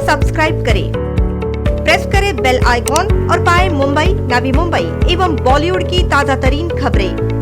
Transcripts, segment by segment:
Subscribe करें, press करें bell icon और पाएं मुंबई, नवी मुंबई एवं बॉलीवुड की ताजा तरीन खबरें।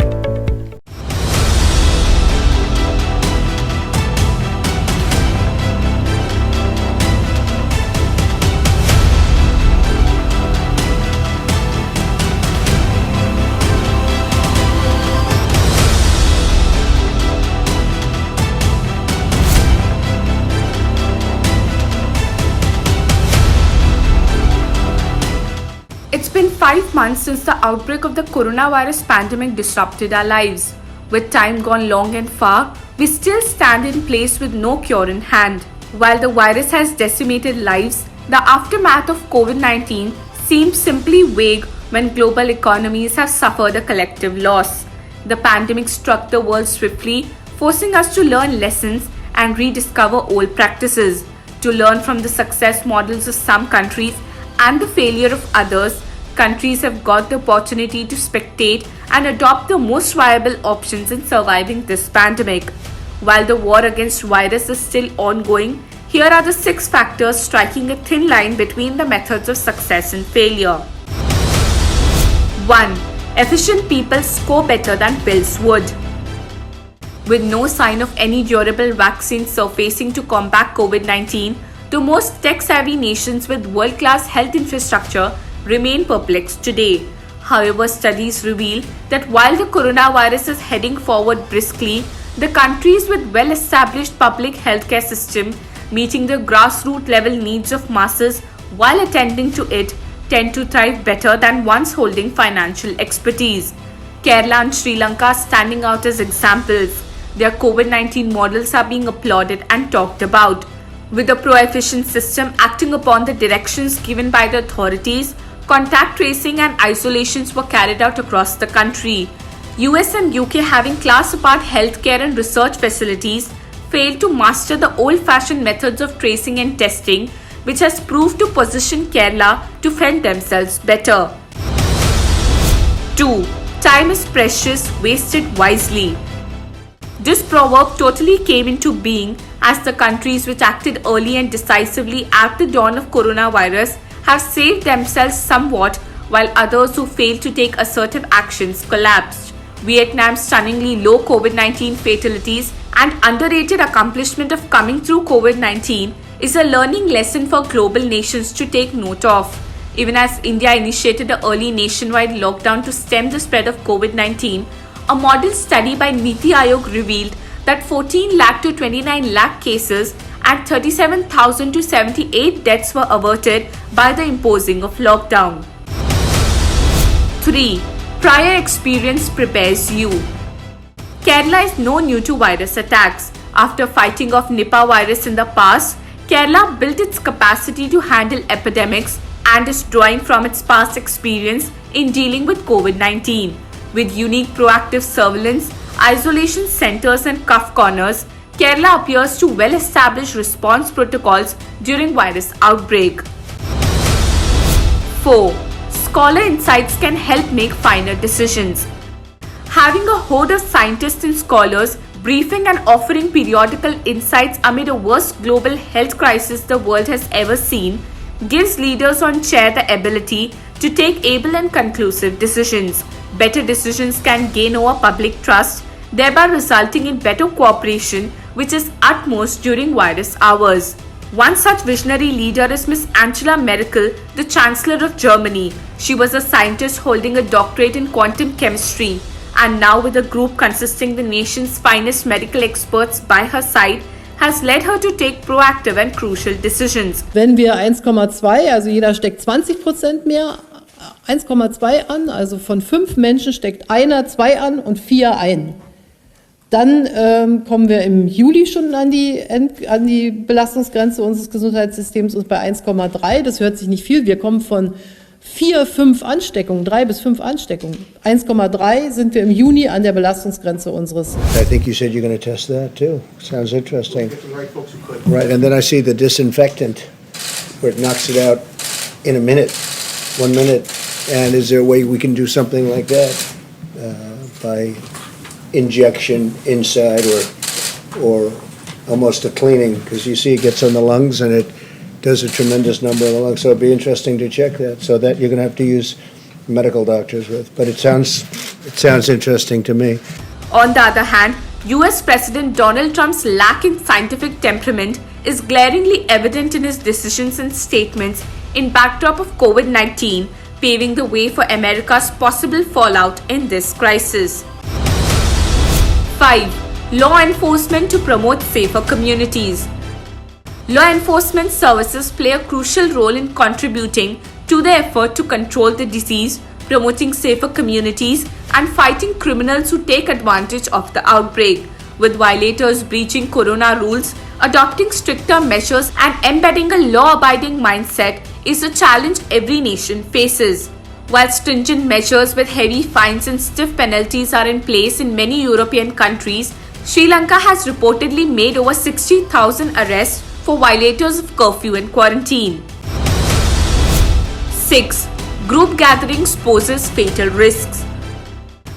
It's been 5 months since the outbreak of the coronavirus pandemic disrupted our lives. With time gone long and far, we still stand in place with no cure in hand. While the virus has decimated lives, the aftermath of COVID-19 seems simply vague when global economies have suffered a collective loss. The pandemic struck the world swiftly, forcing us to learn lessons and rediscover old practices, to learn from the success models of some countries and the failure of others. Countries have got the opportunity to spectate and adopt the most viable options in surviving this pandemic. While the war against virus is still ongoing, here are the 6 factors striking a thin line between the methods of success and failure. 1. Efficient people score better than pills would. With no sign of any durable vaccine surfacing to combat COVID-19, the most tech-savvy nations with world-class health infrastructure remain perplexed today. However, studies reveal that while the coronavirus is heading forward briskly, the countries with well-established public healthcare system meeting the grassroots level needs of masses while attending to it tend to thrive better than ones holding financial expertise. Kerala and Sri Lanka standing out as examples. Their COVID-19 models are being applauded and talked about. With a pro-efficient system acting upon the directions given by the authorities, contact tracing and isolations were carried out across the country. US and UK, having class-apart healthcare and research facilities, failed to master the old-fashioned methods of tracing and testing, which has proved to position Kerala to fend themselves better. 2. Time is precious, wasted wisely. This proverb totally came into being as the countries which acted early and decisively at the dawn of coronavirus have saved themselves somewhat, while others who failed to take assertive actions collapsed. Vietnam's stunningly low COVID-19 fatalities and underrated accomplishment of coming through COVID-19 is a learning lesson for global nations to take note of. Even as India initiated an early nationwide lockdown to stem the spread of COVID-19, a model study by Niti Aayog revealed that 14 lakh to 29 lakh cases and 37,000 to 78 deaths were averted by the imposing of lockdown. 3. Prior experience prepares you. Kerala is no new to virus attacks. After fighting off Nipah virus in the past, Kerala built its capacity to handle epidemics and is drawing from its past experience in dealing with COVID-19. With unique proactive surveillance, isolation centers and cuff corners, Kerala appears to well-established response protocols during virus outbreak. 4. Scholar insights can help make finer decisions. Having a horde of scientists and scholars briefing and offering periodical insights amid a worst global health crisis the world has ever seen gives leaders on chair the ability to take able and conclusive decisions. Better decisions can gain over public trust, thereby resulting in better cooperation, which is utmost during virus hours. One such visionary leader is Miss Angela Merkel, the Chancellor of Germany. She was a scientist holding a doctorate in quantum chemistry, and now with a group consisting the nation's finest medical experts by her side, has led her to take proactive and crucial decisions. Wenn wir 1,2, also jeder steckt 20% mehr, 1,2 an, also von 5 Menschen steckt einer 2 an und 4 ein. Dann kommen wir im Juli schon an die Belastungsgrenze unseres Gesundheitssystems und bei 1,3, das hört sich nicht viel, wir kommen von 4, 5 Ansteckungen, 3 bis 5 Ansteckungen. 1,3 sind wir im Juni an der Belastungsgrenze unseres. I think you said you're going to test that too. Sounds interesting. Right, and then I see the disinfectant where it knocks it out in a minute, 1 minute. And is there a way we can do something like that by injection inside or almost a cleaning? Because you see it gets on the lungs and does a tremendous number of the lungs. So it'd be interesting to check that. So that you're going to have to use medical doctors with. But it sounds interesting to me. On the other hand, US President Donald Trump's lack in scientific temperament is glaringly evident in his decisions and statements in backdrop of COVID-19, paving the way for America's possible fallout in this crisis. 5. Law enforcement to promote safer communities. Law enforcement services play a crucial role in contributing to the effort to control the disease, promoting safer communities, and fighting criminals who take advantage of the outbreak, with violators breaching corona rules, adopting stricter measures, and embedding a law-abiding mindset is a challenge every nation faces. While stringent measures with heavy fines and stiff penalties are in place in many European countries, Sri Lanka has reportedly made over 60,000 arrests for violators of curfew and quarantine. 6. Group gatherings poses fatal risks.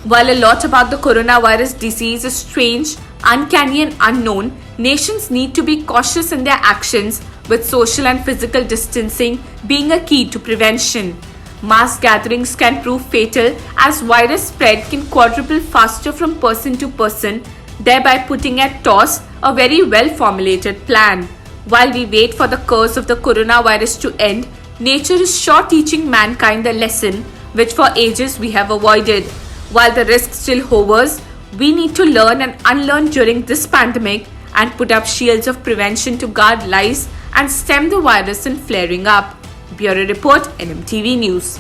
While a lot about the coronavirus disease is strange, uncanny and unknown, nations need to be cautious in their actions, with social and physical distancing being a key to prevention. Mass gatherings can prove fatal as virus spread can quadruple faster from person to person, thereby putting at toss a very well-formulated plan. While we wait for the curse of the coronavirus to end, nature is sure teaching mankind the lesson which for ages we have avoided. While the risk still hovers, we need to learn and unlearn during this pandemic and put up shields of prevention to guard lives and stem the virus in flaring up. Bureau Report, NMTV News.